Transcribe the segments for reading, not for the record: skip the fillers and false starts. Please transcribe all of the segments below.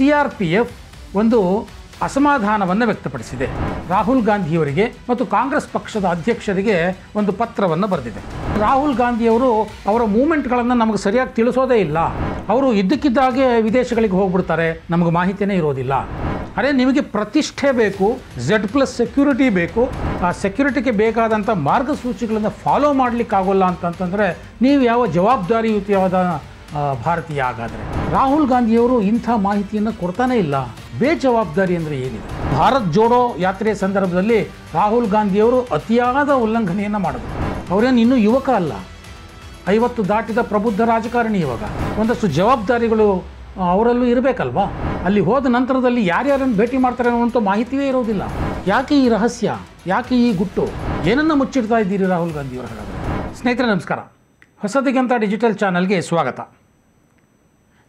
CRPF ಒಂದು ಅಸಮಾಧಾನವನ್ನು ವ್ಯಕ್ತಪಡಿಸಿದೆ. ರಾಹುಲ್ ಗಾಂಧಿಯವರಿಗೆ ಮತ್ತು ಕಾಂಗ್ರೆಸ್ ಪಕ್ಷದ ಅಧ್ಯಕ್ಷರಿಗೆ ಒಂದು ಪತ್ರವನ್ನು ಬರೆದಿದೆ. ರಾಹುಲ್ ಗಾಂಧಿಯವರು ಅವರ ಮೂಮೆಂಟ್ಗಳನ್ನು ನಮಗೆ ಸರಿಯಾಗಿ ತಿಳಿಸೋದೇ ಇಲ್ಲ. ಅವರು ಇದ್ದಕ್ಕಿದ್ದಾಗೆ ವಿದೇಶಗಳಿಗೆ ಹೋಗ್ಬಿಡ್ತಾರೆ, ನಮಗೆ ಮಾಹಿತಿಯೇ ಇರೋದಿಲ್ಲ. ಅದೇ ನಿಮಗೆ ಪ್ರತಿಷ್ಠೆ ಬೇಕು, Z+ ಸೆಕ್ಯೂರಿಟಿ ಬೇಕು, ಆ ಸೆಕ್ಯೂರಿಟಿಗೆ ಬೇಕಾದಂಥ ಮಾರ್ಗಸೂಚಿಗಳನ್ನು ಫಾಲೋ ಮಾಡಲಿಕ್ಕಾಗೋಲ್ಲ ಅಂತಂತಂದರೆ ನೀವು ಯಾವ ಜವಾಬ್ದಾರಿಯುತವಾದ ಭಾರತೀಯ ಹಾಗಾದರೆ? ರಾಹುಲ್ ಗಾಂಧಿಯವರು ಇಂಥ ಮಾಹಿತಿಯನ್ನು ಕೊಡ್ತಾನೇ ಇಲ್ಲ. ಬೇಜವಾಬ್ದಾರಿ ಅಂದರೆ ಏನಿದೆ? ಭಾರತ್ ಜೋಡೋ ಯಾತ್ರೆಯ ಸಂದರ್ಭದಲ್ಲಿ ರಾಹುಲ್ ಗಾಂಧಿಯವರು ಅತಿಯಾದ ಉಲ್ಲಂಘನೆಯನ್ನು ಮಾಡಿದ್ರು. ಅವರೇನು ಇನ್ನೂ ಯುವಕ ಅಲ್ಲ, 50 ದಾಟಿದ ಪ್ರಬುದ್ಧ ರಾಜಕಾರಣಿ. ಇವಾಗ ಒಂದಷ್ಟು ಜವಾಬ್ದಾರಿಗಳು ಅವರಲ್ಲೂ ಇರಬೇಕಲ್ವಾ? ಅಲ್ಲಿ ಹೋದ ನಂತರದಲ್ಲಿ ಯಾರ್ಯಾರನ್ನು ಭೇಟಿ ಮಾಡ್ತಾರೆ ಅನ್ನುವಂಥ ಮಾಹಿತಿಯೇ ಇರೋದಿಲ್ಲ. ಯಾಕೆ ಈ ರಹಸ್ಯ, ಯಾಕೆ ಈ ಗುಟ್ಟು, ಏನನ್ನು ಮುಚ್ಚಿಡ್ತಾ ಇದ್ದೀರಿ ರಾಹುಲ್ ಗಾಂಧಿಯವರ ಹಾಗಾದರೆ? ಸ್ನೇಹಿತರೆ ನಮಸ್ಕಾರ, ಹೊಸದಿಗಂತ ಡಿಜಿಟಲ್ ಚಾನಲ್ಗೆ ಸ್ವಾಗತ.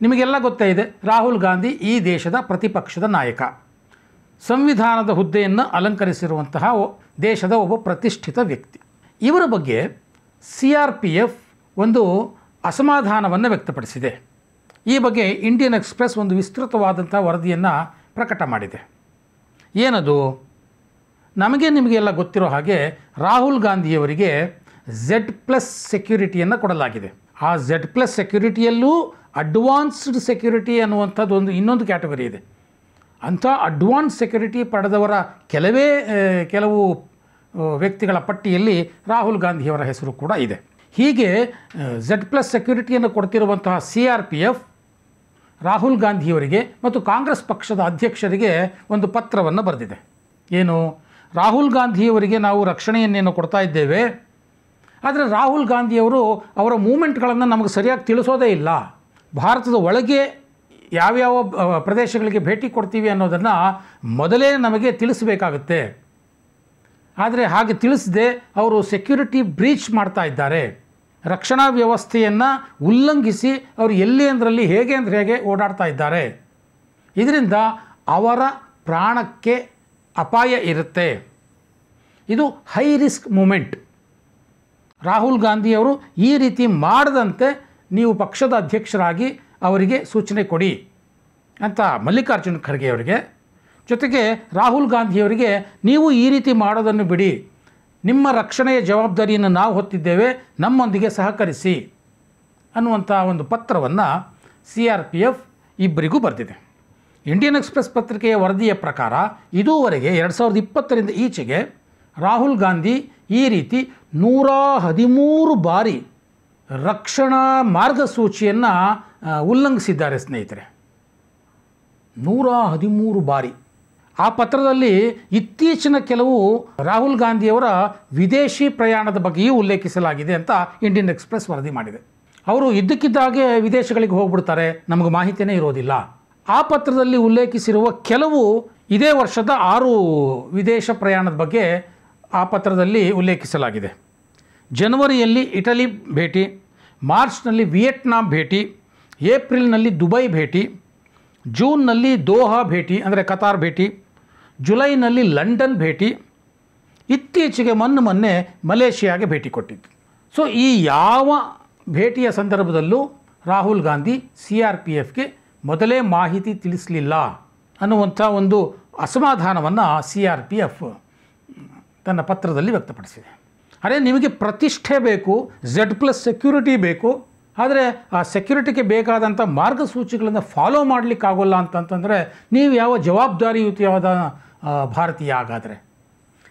ನಿಮಗೆಲ್ಲ ಗೊತ್ತೇ ಇದೆ, ರಾಹುಲ್ ಗಾಂಧಿ ಈ ದೇಶದ ಪ್ರತಿಪಕ್ಷದ ನಾಯಕ, ಸಂವಿಧಾನದ ಹುದ್ದೆಯನ್ನು ಅಲಂಕರಿಸಿರುವಂತಹ ದೇಶದ ಒಬ್ಬ ಪ್ರತಿಷ್ಠಿತ ವ್ಯಕ್ತಿ. ಇವರ ಬಗ್ಗೆ CRPF ಒಂದು ಅಸಮಾಧಾನವನ್ನು ವ್ಯಕ್ತಪಡಿಸಿದೆ. ಈ ಬಗ್ಗೆ ಇಂಡಿಯನ್ ಎಕ್ಸ್‌ಪ್ರೆಸ್ ಒಂದು ವಿಸ್ತೃತವಾದಂಥ ವರದಿಯನ್ನು ಪ್ರಕಟ ಮಾಡಿದೆ. ಏನದು? ನಿಮಗೆಲ್ಲ ಗೊತ್ತಿರೋ ಹಾಗೆ ರಾಹುಲ್ ಗಾಂಧಿಯವರಿಗೆ Z+ ಸೆಕ್ಯೂರಿಟಿಯನ್ನು ಕೊಡಲಾಗಿದೆ. ಆ Z+ ಸೆಕ್ಯೂರಿಟಿಯಲ್ಲೂ ಅಡ್ವಾನ್ಸ್ಡ್ ಸೆಕ್ಯೂರಿಟಿ ಅನ್ನುವಂಥದ್ದು ಇನ್ನೊಂದು ಕ್ಯಾಟಗರಿ ಇದೆ. ಅಂಥ ಅಡ್ವಾನ್ಸ್ ಸೆಕ್ಯೂರಿಟಿ ಪಡೆದವರ ಕೆಲವು ವ್ಯಕ್ತಿಗಳ ಪಟ್ಟಿಯಲ್ಲಿ ರಾಹುಲ್ ಗಾಂಧಿಯವರ ಹೆಸರು ಕೂಡ ಇದೆ. ಹೀಗೆ Z+ ಸೆಕ್ಯೂರಿಟಿಯನ್ನು ಕೊಡ್ತಿರುವಂತಹ CRPF ರಾಹುಲ್ ಗಾಂಧಿಯವರಿಗೆ ಮತ್ತು ಕಾಂಗ್ರೆಸ್ ಪಕ್ಷದ ಅಧ್ಯಕ್ಷರಿಗೆ ಒಂದು ಪತ್ರವನ್ನು ಬರೆದಿದೆ. ಏನು? ರಾಹುಲ್ ಗಾಂಧಿಯವರಿಗೆ ನಾವು ರಕ್ಷಣೆಯನ್ನೇನು ಕೊಡ್ತಾ ಇದ್ದೇವೆ, ಆದರೆ ರಾಹುಲ್ ಗಾಂಧಿಯವರು ಅವರ ಮೂಮೆಂಟ್ಗಳನ್ನು ನಮಗೆ ಸರಿಯಾಗಿ ತಿಳಿಸೋದೇ ಇಲ್ಲ. ಭಾರತದ ಒಳಗೆ ಯಾವ್ಯಾವ ಪ್ರದೇಶಗಳಿಗೆ ಭೇಟಿ ಕೊಡ್ತೀವಿ ಅನ್ನೋದನ್ನು ಮೊದಲೇ ನಮಗೆ ತಿಳಿಸಬೇಕಾಗುತ್ತೆ. ಆದರೆ ಹಾಗೆ ತಿಳಿಸದೆ ಅವರು ಸೆಕ್ಯೂರಿಟಿ ಬ್ರೀಚ್ ಮಾಡ್ತಾ ಇದ್ದಾರೆ. ರಕ್ಷಣಾ ವ್ಯವಸ್ಥೆಯನ್ನು ಉಲ್ಲಂಘಿಸಿ ಅವರು ಎಲ್ಲಿ ಅಂದ್ರಲ್ಲಿ ಹೇಗೆ ಓಡಾಡ್ತಾ ಇದ್ದಾರೆ. ಇದರಿಂದ ಅವರ ಪ್ರಾಣಕ್ಕೆ ಅಪಾಯ ಇರುತ್ತೆ. ಇದು ಹೈ ರಿಸ್ಕ್ ಮೂಮೆಂಟ್. ರಾಹುಲ್ ಗಾಂಧಿಯವರು ಈ ರೀತಿ ಮಾಡದಂತೆ ನೀವು ಪಕ್ಷದ ಅಧ್ಯಕ್ಷರಾಗಿ ಅವರಿಗೆ ಸೂಚನೆ ಕೊಡಿ ಅಂತ ಮಲ್ಲಿಕಾರ್ಜುನ್ ಖರ್ಗೆ ಅವರಿಗೆ, ಜೊತೆಗೆ ರಾಹುಲ್ ಗಾಂಧಿಯವರಿಗೆ ನೀವು ಈ ರೀತಿ ಮಾಡೋದನ್ನು ಬಿಡಿ, ನಿಮ್ಮ ರಕ್ಷಣೆಯ ಜವಾಬ್ದಾರಿಯನ್ನು ನಾವು ಹೊತ್ತಿದ್ದೇವೆ, ನಮ್ಮೊಂದಿಗೆ ಸಹಕರಿಸಿ ಅನ್ನುವಂಥ ಒಂದು ಪತ್ರವನ್ನು CRPF ಇಬ್ಬರಿಗೂ ಬರೆದಿದೆ. ಇಂಡಿಯನ್ ಎಕ್ಸ್‌ಪ್ರೆಸ್ ಪತ್ರಿಕೆಯ ವರದಿಯ ಪ್ರಕಾರ ಇದುವರೆಗೆ 2020ರಿಂದ ಈಚೆಗೆ ರಾಹುಲ್ ಗಾಂಧಿ ಈ ರೀತಿ 113 ಬಾರಿ ರಕ್ಷಣಾ ಮಾರ್ಗಸೂಚಿಯನ್ನು ಉಲ್ಲಂಘಿಸಿದ್ದಾರೆ. ಸ್ನೇಹಿತರೆ, 113 ಬಾರಿ. ಆ ಪತ್ರದಲ್ಲಿ ಇತ್ತೀಚಿನ ಕೆಲವು ರಾಹುಲ್ ಗಾಂಧಿಯವರ ವಿದೇಶಿ ಪ್ರಯಾಣದ ಬಗ್ಗೆಯೂ ಉಲ್ಲೇಖಿಸಲಾಗಿದೆ ಅಂತ ಇಂಡಿಯನ್ ಎಕ್ಸ್‌ಪ್ರೆಸ್ ವರದಿ ಮಾಡಿದೆ. ಅವರು ಇದ್ದಕ್ಕಿದ್ದಾಗೆ ವಿದೇಶಗಳಿಗೆ ಹೋಗ್ಬಿಡ್ತಾರೆ, ನಮಗೆ ಮಾಹಿತಿಯೇ ಇರೋದಿಲ್ಲ. ಆ ಪತ್ರದಲ್ಲಿ ಉಲ್ಲೇಖಿಸಿರುವ ಕೆಲವು ಇದೇ ವರ್ಷದ 6 ವಿದೇಶ ಪ್ರಯಾಣದ ಬಗ್ಗೆ ಆ ಪತ್ರದಲ್ಲಿ ಉಲ್ಲೇಖಿಸಲಾಗಿದೆ. ಜನವರಿಯಲ್ಲಿ ಇಟಲಿ ಭೇಟಿ, ಮಾರ್ಚ್ನಲ್ಲಿ ವಿಯೆಟ್ನಾಂ ಭೇಟಿ, ಏಪ್ರಿಲ್ನಲ್ಲಿ ದುಬೈ ಭೇಟಿ, ಜೂನ್ನಲ್ಲಿ ದೋಹಾ ಭೇಟಿ ಅಂದರೆ ಕತಾರ್ ಭೇಟಿ, ಜುಲೈನಲ್ಲಿ ಲಂಡನ್ ಭೇಟಿ, ಇತ್ತೀಚೆಗೆ ಮೊನ್ನೆ ಮಲೇಷಿಯಾಗೆ ಭೇಟಿ ಕೊಟ್ಟಿದ್ದು. ಸೊ ಈ ಯಾವ ಭೇಟಿಯ ಸಂದರ್ಭದಲ್ಲೂ ರಾಹುಲ್ ಗಾಂಧಿ CRPFಗೆ ಮೊದಲೇ ಮಾಹಿತಿ ತಿಳಿಸಲಿಲ್ಲ ಅನ್ನುವಂಥ ಒಂದು ಅಸಮಾಧಾನವನ್ನು CRPF ತನ್ನ ಪತ್ರದಲ್ಲಿ ವ್ಯಕ್ತಪಡಿಸಿದೆ. ಅದೇ ನಿಮಗೆ ಪ್ರತಿಷ್ಠೆ ಬೇಕು, Z+ ಸೆಕ್ಯೂರಿಟಿ ಬೇಕು, ಆದರೆ ಆ ಸೆಕ್ಯೂರಿಟಿಗೆ ಬೇಕಾದಂಥ ಮಾರ್ಗಸೂಚಿಗಳನ್ನು ಫಾಲೋ ಮಾಡಲಿಕ್ಕಾಗೋಲ್ಲ ಅಂತಂತಂದರೆ ನೀವು ಯಾವ ಜವಾಬ್ದಾರಿಯುತವಾದ ಭಾರತೀಯ ಹಾಗಾದರೆ?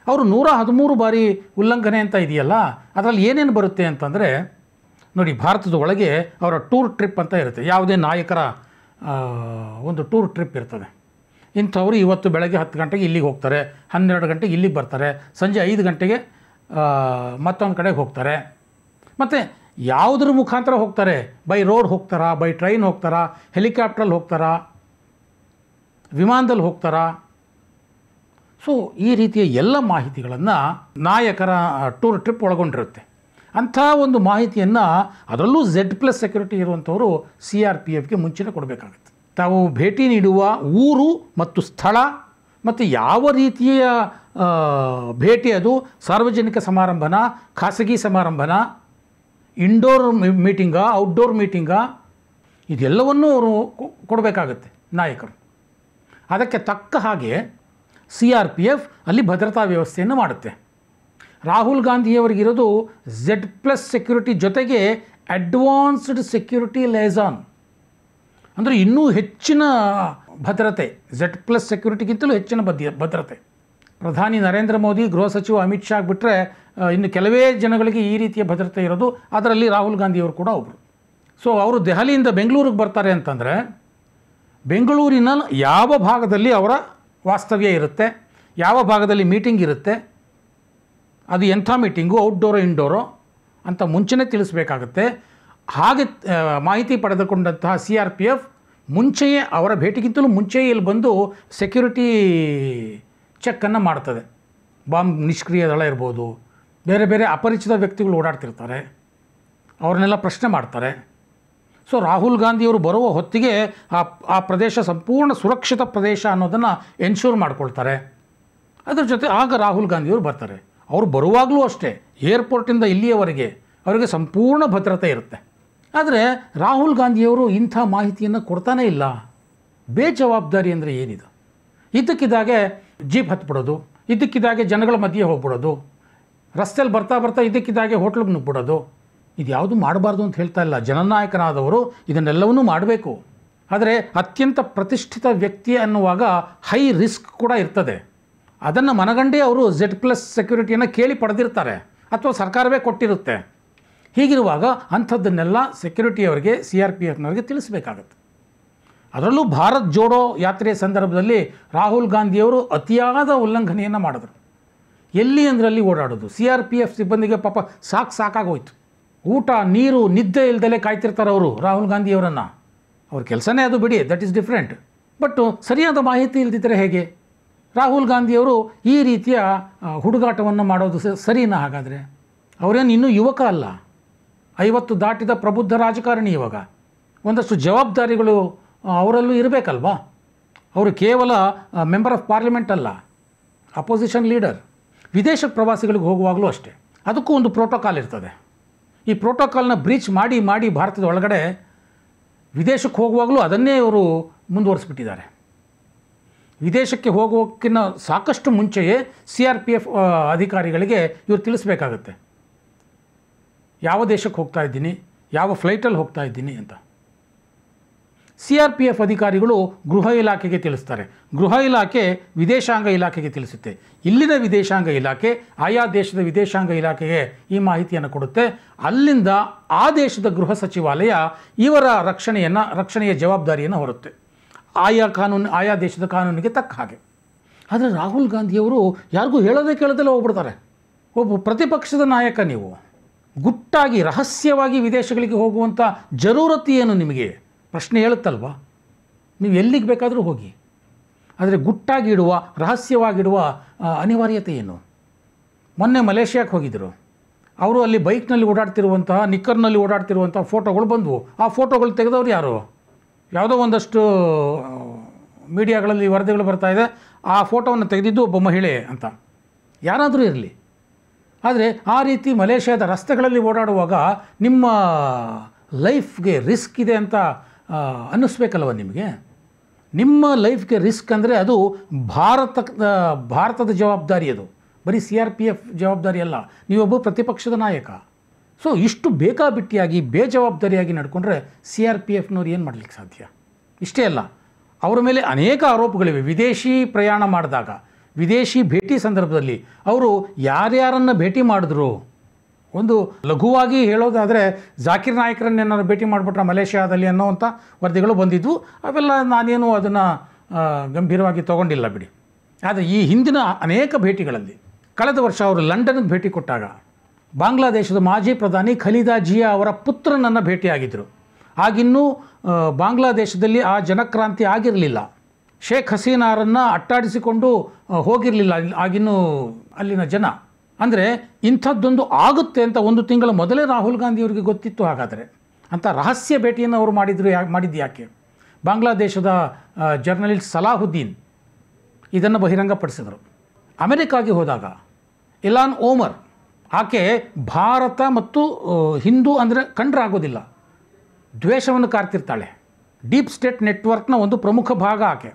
ಅವರು 113 ಬಾರಿ ಉಲ್ಲಂಘನೆ ಅಂತ ಇದೆಯಲ್ಲ, ಅದರಲ್ಲಿ ಏನೇನು ಬರುತ್ತೆ ಅಂತಂದರೆ ನೋಡಿ, ಭಾರತದ ಒಳಗೆ ಅವರ ಟೂರ್ ಟ್ರಿಪ್ ಅಂತ ಇರುತ್ತೆ. ಯಾವುದೇ ನಾಯಕರ ಒಂದು ಟೂರ್ ಟ್ರಿಪ್ ಇರ್ತದೆ. ಇಂಥವರು ಇವತ್ತು ಬೆಳಗ್ಗೆ 10 ಗಂಟೆಗೆ ಇಲ್ಲಿಗೆ ಹೋಗ್ತಾರೆ, 12 ಗಂಟೆಗೆ ಇಲ್ಲಿಗೆ ಬರ್ತಾರೆ, ಸಂಜೆ 5 ಗಂಟೆಗೆ ಮತ್ತೊಂದು ಕಡೆಗೆ ಹೋಗ್ತಾರೆ. ಮತ್ತು ಯಾವುದ್ರ ಮುಖಾಂತರ ಹೋಗ್ತಾರೆ? ಬೈ ರೋಡ್ ಹೋಗ್ತಾರಾ, ಬೈ ಟ್ರೈನ್ ಹೋಗ್ತಾರಾ, ಹೆಲಿಕಾಪ್ಟ್ರಲ್ಲಿ ಹೋಗ್ತಾರಾ, ವಿಮಾನದಲ್ಲಿ ಹೋಗ್ತಾರಾ? ಸೊ ಈ ರೀತಿಯ ಎಲ್ಲ ಮಾಹಿತಿಗಳನ್ನು ನಾಯಕರ ಟೂರ್ ಟ್ರಿಪ್ ಒಳಗೊಂಡಿರುತ್ತೆ. ಅಂಥ ಒಂದು ಮಾಹಿತಿಯನ್ನು ಅದರಲ್ಲೂ Z+ ಸೆಕ್ಯೂರಿಟಿ ಇರುವಂಥವರು CRPFಗೆ ಮುಂಚೆನೇ ಕೊಡಬೇಕಾಗುತ್ತೆ. ತಾವು ಭೇಟಿ ನೀಡುವ ಊರು ಮತ್ತು ಸ್ಥಳ ಮತ್ತು ಯಾವ ರೀತಿಯ ಭೇಟಿ, ಅದು ಸಾರ್ವಜನಿಕ ಸಮಾರಂಭನ, ಖಾಸಗಿ ಸಮಾರಂಭನ, ಇಂಡೋರ್ ಮೀಟಿಂಗಾ, ಔಟ್ಡೋರ್ ಮೀಟಿಂಗಾ, ಇದೆಲ್ಲವನ್ನೂ ಅವರು ಕೊಡಬೇಕಾಗುತ್ತೆ ನಾಯಕರು. ಅದಕ್ಕೆ ತಕ್ಕ ಹಾಗೆ CRPF ಅಲ್ಲಿ ಭದ್ರತಾ ವ್ಯವಸ್ಥೆಯನ್ನು ಮಾಡುತ್ತೆ. ರಾಹುಲ್ ಗಾಂಧಿಯವರಿಗಿರೋದು Z+ ಸೆಕ್ಯೂರಿಟಿ ಜೊತೆಗೆ ಅಡ್ವಾನ್ಸ್ಡ್ ಸೆಕ್ಯೂರಿಟಿ ಲೇಸಾನ್, ಅಂದರೆ ಇನ್ನೂ ಹೆಚ್ಚಿನ ಭದ್ರತೆ, Z+ ಸೆಕ್ಯೂರಿಟಿಗಿಂತಲೂ ಹೆಚ್ಚಿನ ಭದ್ರತೆ. ಪ್ರಧಾನಿ ನರೇಂದ್ರ ಮೋದಿ, ಗೃಹ ಸಚಿವ ಅಮಿತ್ ಶಾ ಬಿಟ್ಟರೆ ಇನ್ನು ಕೆಲವೇ ಜನಗಳಿಗೆ ಈ ರೀತಿಯ ಭದ್ರತೆ ಇರೋದು. ಅದರಲ್ಲಿ ರಾಹುಲ್ ಗಾಂಧಿಯವರು ಕೂಡ ಒಬ್ಬರು. ಸೊ ಅವರು ದೆಹಲಿಯಿಂದ ಬೆಂಗಳೂರಿಗೆ ಬರ್ತಾರೆ ಅಂತಂದರೆ ಬೆಂಗಳೂರಿನ ಯಾವ ಭಾಗದಲ್ಲಿ ಅವರ ವಾಸ್ತವ್ಯ ಇರುತ್ತೆ, ಯಾವ ಭಾಗದಲ್ಲಿ ಮೀಟಿಂಗ್ ಇರುತ್ತೆ, ಅದು ಎಂಥ ಮೀಟಿಂಗು, ಔಟ್ಡೋರೋ ಇಂಡೋರೋ ಅಂತ ಮುಂಚೆನೇ ತಿಳಿಸ್ಬೇಕಾಗತ್ತೆ. ಹಾಗೆ ಮಾಹಿತಿ ಪಡೆದುಕೊಂಡಂತಹ CRPF ಮುಂಚೆಯೇ, ಅವರ ಭೇಟಿಗಿಂತಲೂ ಮುಂಚೆಯೇ ಇಲ್ಲಿ ಬಂದು ಸೆಕ್ಯೂರಿಟಿ ಚೆಕ್ಕನ್ನು ಮಾಡ್ತದೆ. ಬಾಂಬ್ ನಿಷ್ಕ್ರಿಯ ದಳ ಇರ್ಬೋದು, ಬೇರೆ ಬೇರೆ ಅಪರಿಚಿತ ವ್ಯಕ್ತಿಗಳು ಓಡಾಡ್ತಿರ್ತಾರೆ, ಅವ್ರನ್ನೆಲ್ಲ ಪ್ರಶ್ನೆ ಮಾಡ್ತಾರೆ. ಸೊ ರಾಹುಲ್ ಗಾಂಧಿಯವರು ಬರುವ ಹೊತ್ತಿಗೆ ಆ ಪ್ರದೇಶ ಸಂಪೂರ್ಣ ಸುರಕ್ಷಿತ ಪ್ರದೇಶ ಅನ್ನೋದನ್ನು ಎನ್ಶೂರ್ ಮಾಡ್ಕೊಳ್ತಾರೆ. ಅದರ ಜೊತೆ ಆಗ ರಾಹುಲ್ ಗಾಂಧಿಯವರು ಬರ್ತಾರೆ. ಅವರು ಬರುವಾಗಲೂ ಅಷ್ಟೇ ಏರ್ಪೋರ್ಟಿಂದ ಇಲ್ಲಿಯವರೆಗೆ ಅವರಿಗೆ ಸಂಪೂರ್ಣ ಭದ್ರತೆ ಇರುತ್ತೆ. ಆದರೆ ರಾಹುಲ್ ಗಾಂಧಿಯವರು ಇಂಥ ಮಾಹಿತಿಯನ್ನು ಕೊಡ್ತಾನೇ ಇಲ್ಲ. ಬೇಜವಾಬ್ದಾರಿ ಅಂದರೆ ಏನಿದು? ಇದ್ದಕ್ಕಿದ್ದಾಗೆ ಜೀಪ್ ಹತ್ಬಿಡೋದು, ಇದ್ದಕ್ಕಿದ್ದಾಗೆ ಜನಗಳ ಮಧ್ಯೆ ಹೋಗ್ಬಿಡೋದು, ರಸ್ತೆಯಲ್ಲಿ ಬರ್ತಾ ಬರ್ತಾ ಇದ್ದಕ್ಕಿದ್ದಾಗೆ ಹೋಟ್ಲಿಗೆ ನುಗ್ಬಿಡೋದು, ಇದು ಯಾವುದು ಮಾಡಬಾರ್ದು ಅಂತ ಹೇಳ್ತಾ ಇಲ್ಲ. ಜನನಾಯಕನಾದವರು ಇದನ್ನೆಲ್ಲವನ್ನೂ ಮಾಡಬೇಕು. ಆದರೆ ಅತ್ಯಂತ ಪ್ರತಿಷ್ಠಿತ ವ್ಯಕ್ತಿ ಅನ್ನುವಾಗ ಹೈ ರಿಸ್ಕ್ ಕೂಡ ಇರ್ತದೆ. ಅದನ್ನು ಮನಗಂಡೇ ಅವರು Z+ ಸೆಕ್ಯೂರಿಟಿಯನ್ನು ಕೇಳಿ ಪಡೆದಿರ್ತಾರೆ ಅಥವಾ ಸರ್ಕಾರವೇ ಕೊಟ್ಟಿರುತ್ತೆ. ಹೀಗಿರುವಾಗ ಅಂಥದ್ದನ್ನೆಲ್ಲ ಸೆಕ್ಯೂರಿಟಿಯವರಿಗೆ, CRPFನವರಿಗೆ ತಿಳಿಸಬೇಕಾಗತ್ತೆ. ಅದರಲ್ಲೂ ಭಾರತ್ ಜೋಡೋ ಯಾತ್ರೆಯ ಸಂದರ್ಭದಲ್ಲಿ ರಾಹುಲ್ ಗಾಂಧಿಯವರು ಅತಿಯಾದ ಉಲ್ಲಂಘನೆಯನ್ನು ಮಾಡಿದ್ರು. ಎಲ್ಲಿ ಅಂದ್ರಲ್ಲಿ ಓಡಾಡೋದು. CRPF ಸಿಬ್ಬಂದಿಗೆ ಪಾಪ ಸಾಕಾಗೋಯ್ತು. ಊಟ ನೀರು ನಿದ್ದೆ ಇಲ್ದಲೇ ಕಾಯ್ತಿರ್ತಾರೆ ಅವರು ರಾಹುಲ್ ಗಾಂಧಿಯವರನ್ನು. ಅವ್ರ ಕೆಲಸನೇ ಅದು, ಬಿಡಿ, ದಟ್ ಈಸ್ ಡಿಫ್ರೆಂಟ್. ಬಟ್ ಸರಿಯಾದ ಮಾಹಿತಿ ಇಲ್ದಿದ್ದರೆ ಹೇಗೆ? ರಾಹುಲ್ ಗಾಂಧಿಯವರು ಈ ರೀತಿಯ ಹುಡುಗಾಟವನ್ನು ಮಾಡೋದು ಸರಿನಾ? ಹಾಗಾದರೆ ಅವರೇನು ಇನ್ನೂ ಯುವಕ ಅಲ್ಲ, 50 ದಾಟಿದ ಪ್ರಬುದ್ಧ ರಾಜಕಾರಣಿ. ಇವಾಗ ಒಂದಷ್ಟು ಜವಾಬ್ದಾರಿಗಳು ಅವರಲ್ಲೂ ಇರಬೇಕಲ್ವಾ? ಅವರು ಕೇವಲ ಮೆಂಬರ್ ಆಫ್ ಪಾರ್ಲಿಮೆಂಟ್ ಅಲ್ಲ, ಅಪೋಸಿಷನ್ ಲೀಡರ್. ವಿದೇಶ ಪ್ರವಾಸಿಗಳಿಗೆ ಹೋಗುವಾಗಲೂ ಅಷ್ಟೇ, ಅದಕ್ಕೂ ಒಂದು ಪ್ರೋಟೋಕಾಲ್ ಇರ್ತದೆ. ಈ ಪ್ರೋಟೋಕಾಲ್ನ ಬ್ರೀಚ್ ಮಾಡಿ ಮಾಡಿ ಭಾರತದ ಒಳಗಡೆ ವಿದೇಶಕ್ಕೆ ಹೋಗುವಾಗಲೂ ಅದನ್ನೇ ಇವರು ಮುಂದುವರಿಸ್ಬಿಟ್ಟಿದ್ದಾರೆ. ವಿದೇಶಕ್ಕೆ ಹೋಗೋಕ್ಕಿಂತ ಸಾಕಷ್ಟು ಮುಂಚೆಯೇ CRPF ಅಧಿಕಾರಿಗಳಿಗೆ ಇವರು ತಿಳಿಸ್ಬೇಕಾಗತ್ತೆ, ಯಾವ ದೇಶಕ್ಕೆ ಹೋಗ್ತಾ ಇದ್ದೀನಿ, ಯಾವ ಫ್ಲೈಟಲ್ಲಿ ಹೋಗ್ತಾ ಇದ್ದೀನಿ ಅಂತ. CRPF ಅಧಿಕಾರಿಗಳು ಗೃಹ ಇಲಾಖೆಗೆ ತಿಳಿಸ್ತಾರೆ, ಗೃಹ ಇಲಾಖೆ ವಿದೇಶಾಂಗ ಇಲಾಖೆಗೆ ತಿಳಿಸುತ್ತೆ, ಇಲ್ಲಿನ ವಿದೇಶಾಂಗ ಇಲಾಖೆ ಆಯಾ ದೇಶದ ವಿದೇಶಾಂಗ ಇಲಾಖೆಗೆ ಈ ಮಾಹಿತಿಯನ್ನು ಕೊಡುತ್ತೆ. ಅಲ್ಲಿಂದ ಆ ದೇಶದ ಗೃಹ ಸಚಿವಾಲಯ ಇವರ ರಕ್ಷಣೆಯ ಜವಾಬ್ದಾರಿಯನ್ನು ಹೊರುತ್ತೆ, ಆಯಾ ದೇಶದ ಕಾನೂನಿಗೆ ತಕ್ಕ ಹಾಗೆ. ಆದರೆ ರಾಹುಲ್ ಗಾಂಧಿಯವರು ಯಾರಿಗೂ ಹೇಳೋದೇ ಕೇಳೋದೆಲ್ಲ ಹೋಗ್ಬಿಡ್ತಾರೆ. ಒಬ್ಬ ಪ್ರತಿಪಕ್ಷದ ನಾಯಕ ನೀವು ಗುಟ್ಟಾಗಿ ರಹಸ್ಯವಾಗಿ ವಿದೇಶಗಳಿಗೆ ಹೋಗುವಂಥ ಜರೂರತ್ತು ಏನು ನಿಮಗೆ? ಪ್ರಶ್ನೆ ಹೇಳುತ್ತಲ್ವ? ನೀವು ಎಲ್ಲಿಗೆ ಬೇಕಾದರೂ ಹೋಗಿ, ಆದರೆ ಗುಟ್ಟಾಗಿಡುವ, ರಹಸ್ಯವಾಗಿಡುವ ಅನಿವಾರ್ಯತೆ ಏನು? ಮೊನ್ನೆ ಮಲೇಷ್ಯಾಕ್ಕೆ ಹೋಗಿದ್ದರು ಅವರು. ಅಲ್ಲಿ ಬೈಕ್ನಲ್ಲಿ ಓಡಾಡ್ತಿರುವಂತಹ, ನಿಕ್ಕರ್ನಲ್ಲಿ ಓಡಾಡ್ತಿರುವಂಥ ಫೋಟೋಗಳು ಬಂದವು. ಆ ಫೋಟೋಗಳು ತೆಗೆದವ್ರು ಯಾರು? ಯಾವುದೋ ಒಂದಷ್ಟು ಮೀಡಿಯಾಗಳಲ್ಲಿ ವರದಿಗಳು ಬರ್ತಾಯಿದೆ, ಆ ಫೋಟೋವನ್ನು ತೆಗೆದಿದ್ದು ಒಬ್ಬ ಮಹಿಳೆ ಅಂತ. ಯಾರಾದರೂ ಇರಲಿ, ಆದರೆ ಆ ರೀತಿ ಮಲೇಷ್ಯಾದ ರಸ್ತೆಗಳಲ್ಲಿ ಓಡಾಡುವಾಗ ನಿಮ್ಮ ಲೈಫ್ಗೆ ರಿಸ್ಕ್ ಇದೆ ಅಂತ ಅನ್ನಿಸ್ಬೇಕಲ್ವ ನಿಮಗೆ? ನಿಮ್ಮ ಲೈಫ್ಗೆ ರಿಸ್ಕ್ ಅಂದರೆ ಅದು ಭಾರತದ ಜವಾಬ್ದಾರಿ, ಅದು ಬರೀ CRPF ಜವಾಬ್ದಾರಿ ಅಲ್ಲ. ನೀವೊಬ್ಬ ಪ್ರತಿಪಕ್ಷದ ನಾಯಕ. ಸೊ ಇಷ್ಟು ಬೇಕಾಬಿಟ್ಟಿಯಾಗಿ ಬೇಜವಾಬ್ದಾರಿಯಾಗಿ ನಡ್ಕೊಂಡ್ರೆ CRPFನವ್ರು ಏನು ಮಾಡಲಿಕ್ಕೆ ಸಾಧ್ಯ? ಇಷ್ಟೇ ಅಲ್ಲ, ಅವರ ಮೇಲೆ ಅನೇಕ ಆರೋಪಗಳಿವೆ. ವಿದೇಶಿ ಪ್ರಯಾಣ ಮಾಡಿದಾಗ, ವಿದೇಶಿ ಭೇಟಿ ಸಂದರ್ಭದಲ್ಲಿ ಅವರು ಯಾರ್ಯಾರನ್ನು ಭೇಟಿ ಮಾಡಿದ್ರು, ಒಂದು ಲಘುವಾಗಿ ಹೇಳೋದಾದರೆ ಜಾಕಿರ್ ನಾಯಕರನ್ನೇನಾದ್ರು ಭೇಟಿ ಮಾಡಿಬಿಟ್ರೆ ಮಲೇಷ್ಯಾದಲ್ಲಿ ಅನ್ನೋವಂಥ ವರದಿಗಳು ಬಂದಿದ್ವು. ಅವೆಲ್ಲ ನಾನೇನು ಅದನ್ನು ಗಂಭೀರವಾಗಿ ತೊಗೊಂಡಿಲ್ಲ ಬಿಡಿ. ಆದರೆ ಈ ಹಿಂದಿನ ಅನೇಕ ಭೇಟಿಗಳಲ್ಲಿ, ಕಳೆದ ವರ್ಷ ಅವರು ಲಂಡನ್ಗೆ ಭೇಟಿ ಕೊಟ್ಟಾಗ ಬಾಂಗ್ಲಾದೇಶದ ಮಾಜಿ ಪ್ರಧಾನಿ ಖಲೀದಾ ಜಿಯಾ ಅವರ ಪುತ್ರನನ್ನು ಭೇಟಿಯಾಗಿದ್ದರು. ಆಗಿನ್ನೂ ಬಾಂಗ್ಲಾದೇಶದಲ್ಲಿ ಆ ಜನಕ್ರಾಂತಿ ಆಗಿರಲಿಲ್ಲ. ಶೇಖ್ ಹಸೀನಾರನ್ನು ಅಟ್ಟಾಡಿಸಿಕೊಂಡು ಹೋಗಿರಲಿಲ್ಲ ಆಗಿನ್ನೂ ಅಲ್ಲಿನ ಜನ. ಅಂದರೆ ಇಂಥದ್ದೊಂದು ಆಗುತ್ತೆ ಅಂತ 1 ತಿಂಗಳ ಮೊದಲೇ ರಾಹುಲ್ ಗಾಂಧಿಯವರಿಗೆ ಗೊತ್ತಿತ್ತು. ಹಾಗಾದರೆ ಅಂಥ ರಹಸ್ಯ ಭೇಟಿಯನ್ನು ಅವರು ಮಾಡಿದ್ದು ಯಾಕೆ? ಬಾಂಗ್ಲಾದೇಶದ ಜರ್ನಲಿಸ್ಟ್ ಸಲಾಹುದ್ದೀನ್ ಇದನ್ನು ಬಹಿರಂಗಪಡಿಸಿದರು. ಅಮೆರಿಕಾಗೆ ಹೋದಾಗ ಇಲಾನ್ ಓಮರ್, ಆಕೆ ಭಾರತ ಮತ್ತು ಹಿಂದೂ ಅಂದರೆ ಕಂಡ್ರಾಗೋದಿಲ್ಲ, ದ್ವೇಷವನ್ನು ಕಾರ್ತಿರ್ತಾಳೆ. ಡೀಪ್ ಸ್ಟೇಟ್ ನೆಟ್ವರ್ಕ್ನ ಒಂದು ಪ್ರಮುಖ ಭಾಗ ಆಕೆ.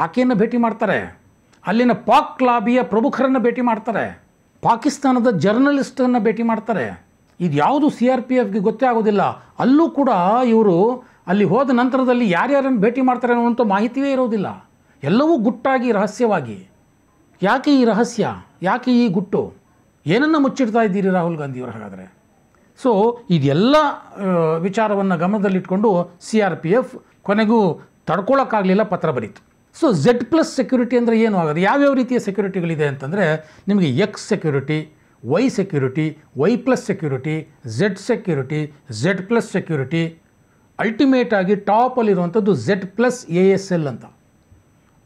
ಆಕೆಯನ್ನು ಭೇಟಿ ಮಾಡ್ತಾರೆ, ಅಲ್ಲಿನ ಪಾಕ್ ಲಾಬಿಯ ಪ್ರಮುಖರನ್ನು ಭೇಟಿ ಮಾಡ್ತಾರೆ, ಪಾಕಿಸ್ತಾನದ ಜರ್ನಲಿಸ್ಟನ್ನು ಭೇಟಿ ಮಾಡ್ತಾರೆ. ಇದು ಯಾವುದು CRPFಗೆ ಗೊತ್ತೇ ಆಗೋದಿಲ್ಲ. ಅಲ್ಲೂ ಕೂಡ ಇವರು ಅಲ್ಲಿ ಹೋದ ನಂತರದಲ್ಲಿ ಯಾರ್ಯಾರನ್ನು ಭೇಟಿ ಮಾಡ್ತಾರೆ ಅನ್ನುವಂಥ ಮಾಹಿತಿಯೇ ಇರೋದಿಲ್ಲ. ಎಲ್ಲವೂ ಗುಟ್ಟಾಗಿ ರಹಸ್ಯವಾಗಿ. ಯಾಕೆ ಈ ರಹಸ್ಯ, ಯಾಕೆ ಈ ಗುಟ್ಟು, ಏನನ್ನು ಮುಚ್ಚಿಡ್ತಾ ಇದ್ದೀರಿ ರಾಹುಲ್ ಗಾಂಧಿಯವರು ಹಾಗಾದರೆ? ಸೊ ಇದೆಲ್ಲ ವಿಚಾರವನ್ನು ಗಮನದಲ್ಲಿಟ್ಕೊಂಡು CRPF ಕೊನೆಗೂ ತಡ್ಕೊಳ್ಳೋಕ್ಕಾಗಲಿಲ್ಲ, ಪತ್ರ ಬರೀತು. ಸೊ Z+ ಸೆಕ್ಯೂರಿಟಿ ಅಂದರೆ ಏನು ಆಗೋದು? ಯಾವ್ಯಾವ ರೀತಿಯ ಸೆಕ್ಯೂರಿಟಿಗಳಿದೆ ಅಂತಂದರೆ, ನಿಮಗೆ X security, Y security, Y+ security, Z security, Z+ security, ultimate ಆಗಿ ಟಾಪಲ್ಲಿರುವಂಥದ್ದು Z+ ASL ಅಂತ.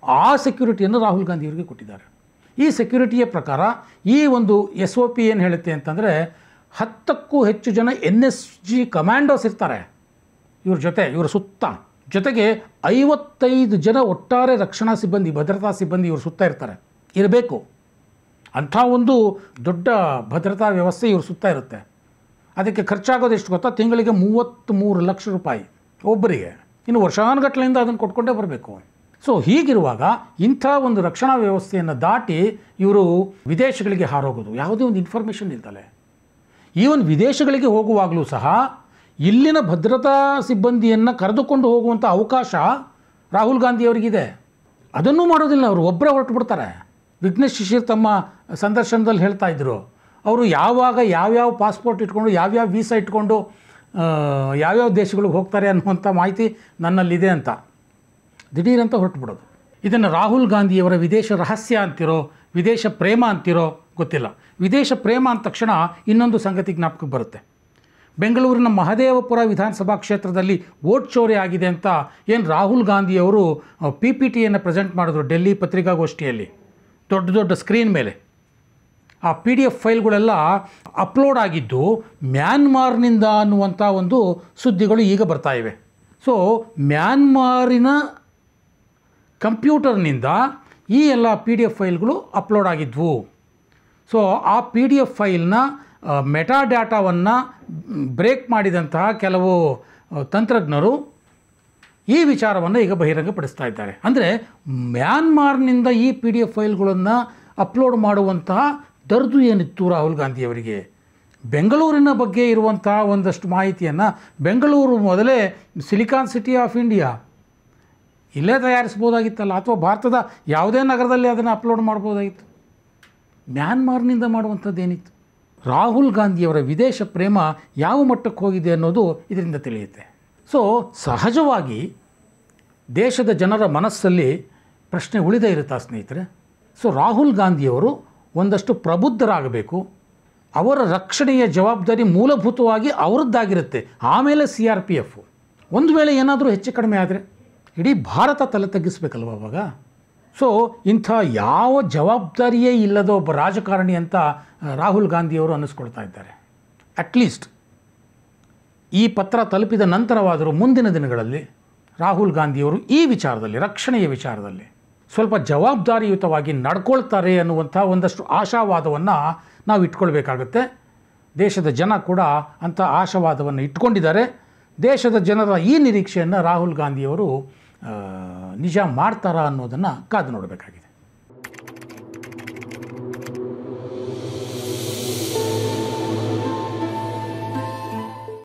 ಆ ಸೆಕ್ಯೂರಿಟಿಯನ್ನು ರಾಹುಲ್ ಗಾಂಧಿಯವರಿಗೆ ಕೊಟ್ಟಿದ್ದಾರೆ. ಈ ಸೆಕ್ಯೂರಿಟಿಯ ಪ್ರಕಾರ ಈ ಒಂದು SOP ಏನು ಹೇಳುತ್ತೆ ಅಂತಂದರೆ, 10ಕ್ಕೂ ಹೆಚ್ಚು ಜನ NSG ಕಮಾಂಡೋಸ್ ಇರ್ತಾರೆ ಇವ್ರ ಜೊತೆ, ಇವರ ಸುತ್ತ. ಜೊತೆಗೆ 55 ಜನ ಒಟ್ಟಾರೆ ರಕ್ಷಣಾ ಸಿಬ್ಬಂದಿ, ಭದ್ರತಾ ಸಿಬ್ಬಂದಿ ಇವ್ರ ಸುತ್ತ ಇರಬೇಕು. ಅಂಥ ಒಂದು ದೊಡ್ಡ ಭದ್ರತಾ ವ್ಯವಸ್ಥೆ ಇವ್ರ ಸುತ್ತ ಇರುತ್ತೆ. ಅದಕ್ಕೆ ಖರ್ಚಾಗೋದು ಎಷ್ಟು ಗೊತ್ತಾ? ತಿಂಗಳಿಗೆ 33 ಲಕ್ಷ ರೂಪಾಯಿ ಒಬ್ಬರಿಗೆ. ಇನ್ನು ವರ್ಷಾನುಗಟ್ಟಲೆಯಿಂದ ಅದನ್ನು ಕೊಟ್ಕೊಂಡೇ ಬರಬೇಕು. ಸೊ ಹೀಗಿರುವಾಗ ಇಂಥ ಒಂದು ರಕ್ಷಣಾ ವ್ಯವಸ್ಥೆಯನ್ನು ದಾಟಿ ಇವರು ವಿದೇಶಗಳಿಗೆ ಹಾರೋಗೋದು, ಯಾವುದೇ ಒಂದು ಇನ್ಫಾರ್ಮೇಷನ್ ಇಲ್ದಲೆ. ಈವನ್ ವಿದೇಶಗಳಿಗೆ ಹೋಗುವಾಗಲೂ ಸಹ ಇಲ್ಲಿನ ಭದ್ರತಾ ಸಿಬ್ಬಂದಿಯನ್ನು ಕರೆದುಕೊಂಡು ಹೋಗುವಂಥ ಅವಕಾಶ ರಾಹುಲ್ ಗಾಂಧಿಯವರಿಗಿದೆ. ಅದನ್ನೂ ಮಾಡೋದಿಲ್ಲ, ಅವರು ಒಬ್ಬರೇ ಹೊರಟು ಬಿಡ್ತಾರೆ. ವಿಘ್ನೇಶ್ ಶಿಶಿರ್ ತಮ್ಮ ಸಂದರ್ಶನದಲ್ಲಿ ಹೇಳ್ತಾ ಇದ್ದರು, ಅವರು ಯಾವಾಗ ಯಾವ್ಯಾವ ಪಾಸ್ಪೋರ್ಟ್ ಇಟ್ಕೊಂಡು, ಯಾವ್ಯಾವ ವೀಸಾ ಇಟ್ಕೊಂಡು ಯಾವ್ಯಾವ ದೇಶಗಳಿಗೆ ಹೋಗ್ತಾರೆ ಅನ್ನುವಂಥ ಮಾಹಿತಿ ನನ್ನಲ್ಲಿದೆ ಅಂತ ದಿಢೀರಂತ ಹೊರಟು ಬಿಡೋದು. ಇದನ್ನು ರಾಹುಲ್ ಗಾಂಧಿಯವರ ವಿದೇಶ ರಹಸ್ಯ ಅಂತಿರೋ, ವಿದೇಶ ಪ್ರೇಮ ಅಂತಿರೋ ಗೊತ್ತಿಲ್ಲ. ವಿದೇಶ ಪ್ರೇಮ ಅಂದ ತಕ್ಷಣ ಇನ್ನೊಂದು ಸಂಗತಿ ಜ್ಞಾಪಕಕ್ಕೆ ಬರುತ್ತೆ. ಬೆಂಗಳೂರಿನ ಮಹದೇವಪುರ ವಿಧಾನಸಭಾ ಕ್ಷೇತ್ರದಲ್ಲಿ ವೋಟ್ ಚೋರಿ ಆಗಿದೆ ಅಂತ ಏನು ರಾಹುಲ್ ಗಾಂಧಿಯವರು PPTಯನ್ನು ಪ್ರೆಸೆಂಟ್ ಮಾಡಿದ್ರು ಡೆಲ್ಲಿ ಪತ್ರಿಕಾಗೋಷ್ಠಿಯಲ್ಲಿ, ದೊಡ್ಡ ದೊಡ್ಡ ಸ್ಕ್ರೀನ್ ಮೇಲೆ. ಆ PDF ಫೈಲ್ಗಳೆಲ್ಲ ಅಪ್ಲೋಡ್ ಆಗಿದ್ದು ಮ್ಯಾನ್ಮಾರ್ನಿಂದ ಅನ್ನುವಂಥ ಒಂದು ಸುದ್ದಿಗಳು ಈಗ ಬರ್ತಾ ಇವೆ. ಸೊ ಮ್ಯಾನ್ಮಾರಿನ ಕಂಪ್ಯೂಟರ್ನಿಂದ ಈ ಎಲ್ಲ PDF ಫೈಲ್ಗಳು ಅಪ್ಲೋಡ್ ಆಗಿದ್ವು. ಸೊ ಆ PDF ಫೈಲ್ನ ಮೆಟಾ ಡಾಟಾವನ್ನು ಬ್ರೇಕ್ ಮಾಡಿದಂತಹ ಕೆಲವು ತಂತ್ರಜ್ಞರು ಈ ವಿಚಾರವನ್ನು ಈಗ ಬಹಿರಂಗಪಡಿಸ್ತಾ ಇದ್ದಾರೆ. ಅಂದರೆ ಮ್ಯಾನ್ಮಾರ್ನಿಂದ ಈ PDF ಫೈಲ್ಗಳನ್ನು ಅಪ್ಲೋಡ್ ಮಾಡುವಂತಹ ದರ್ದು ಏನಿತ್ತು ರಾಹುಲ್ ಗಾಂಧಿಯವರಿಗೆ? ಬೆಂಗಳೂರಿನ ಬಗ್ಗೆ ಇರುವಂತಹ ಒಂದಷ್ಟು ಮಾಹಿತಿಯನ್ನು, ಬೆಂಗಳೂರು ಮೊದಲೇ ಸಿಲಿಕಾನ್ ಸಿಟಿ ಆಫ್ ಇಂಡಿಯಾ, ಇಲ್ಲೇ ತಯಾರಿಸ್ಬೋದಾಗಿತ್ತಲ್ಲ, ಅಥವಾ ಭಾರತದ ಯಾವುದೇ ನಗರದಲ್ಲಿ ಅದನ್ನು ಅಪ್ಲೋಡ್ ಮಾಡ್ಬೋದಾಗಿತ್ತು. ಮ್ಯಾನ್ಮಾರ್ನಿಂದ ಮಾಡುವಂಥದ್ದೇನಿತ್ತು? ರಾಹುಲ್ ಗಾಂಧಿಯವರ ವಿದೇಶ ಪ್ರೇಮ ಯಾವ ಮಟ್ಟಕ್ಕೆ ಹೋಗಿದೆ ಅನ್ನೋದು ಇದರಿಂದ ತಿಳಿಯುತ್ತೆ. ಸೊ ಸಹಜವಾಗಿ ದೇಶದ ಜನರ ಮನಸ್ಸಲ್ಲಿ ಪ್ರಶ್ನೆ ಉಳಿದೇ ಇರುತ್ತಾ ಸ್ನೇಹಿತರೆ. ಸೊ ರಾಹುಲ್ ಗಾಂಧಿಯವರು ಒಂದಷ್ಟು ಪ್ರಬುದ್ಧರಾಗಬೇಕು. ಅವರ ರಕ್ಷಣೆಯ ಜವಾಬ್ದಾರಿ ಮೂಲಭೂತವಾಗಿ ಅವರದ್ದಾಗಿರುತ್ತೆ. ಆಮೇಲೆ CRPF. ಒಂದು ವೇಳೆ ಏನಾದರೂ ಹೆಚ್ಚು ಕಡಿಮೆ ಆದರೆ ಇಡೀ ಭಾರತ ತಲೆ ತಗ್ಗಿಸ್ಬೇಕಲ್ವ ಅವಾಗ. ಸೊ ಇಂಥ ಯಾವ ಜವಾಬ್ದಾರಿಯೇ ಇಲ್ಲದ ಒಬ್ಬ ರಾಜಕಾರಣಿ ಅಂತ ರಾಹುಲ್ ಗಾಂಧಿಯವರು ಅನ್ನಿಸ್ಕೊಳ್ತಾ ಇದ್ದಾರೆ. ಅಟ್ಲೀಸ್ಟ್ ಈ ಪತ್ರ ತಲುಪಿದ ನಂತರವಾದರೂ ಮುಂದಿನ ದಿನಗಳಲ್ಲಿ ರಾಹುಲ್ ಗಾಂಧಿಯವರು ಈ ವಿಚಾರದಲ್ಲಿ, ರಕ್ಷಣೆಯ ವಿಚಾರದಲ್ಲಿ ಸ್ವಲ್ಪ ಜವಾಬ್ದಾರಿಯುತವಾಗಿ ನಡ್ಕೊಳ್ತಾರೆ ಅನ್ನುವಂಥ ಒಂದಷ್ಟು ಆಶಾವಾದವನ್ನು ನಾವು ಇಟ್ಕೊಳ್ಬೇಕಾಗತ್ತೆ. ದೇಶದ ಜನ ಕೂಡ ಅಂಥ ಆಶಾವಾದವನ್ನು ಇಟ್ಕೊಂಡಿದ್ದಾರೆ. ದೇಶದ ಜನರ ಈ ನಿರೀಕ್ಷೆಯನ್ನು ರಾಹುಲ್ ಗಾಂಧಿಯವರು ನಿಜ ಮಾಡ್ತಾರಾ ಅನ್ನೋದನ್ನು ಕಾದು ನೋಡಬೇಕಾಗಿದೆ.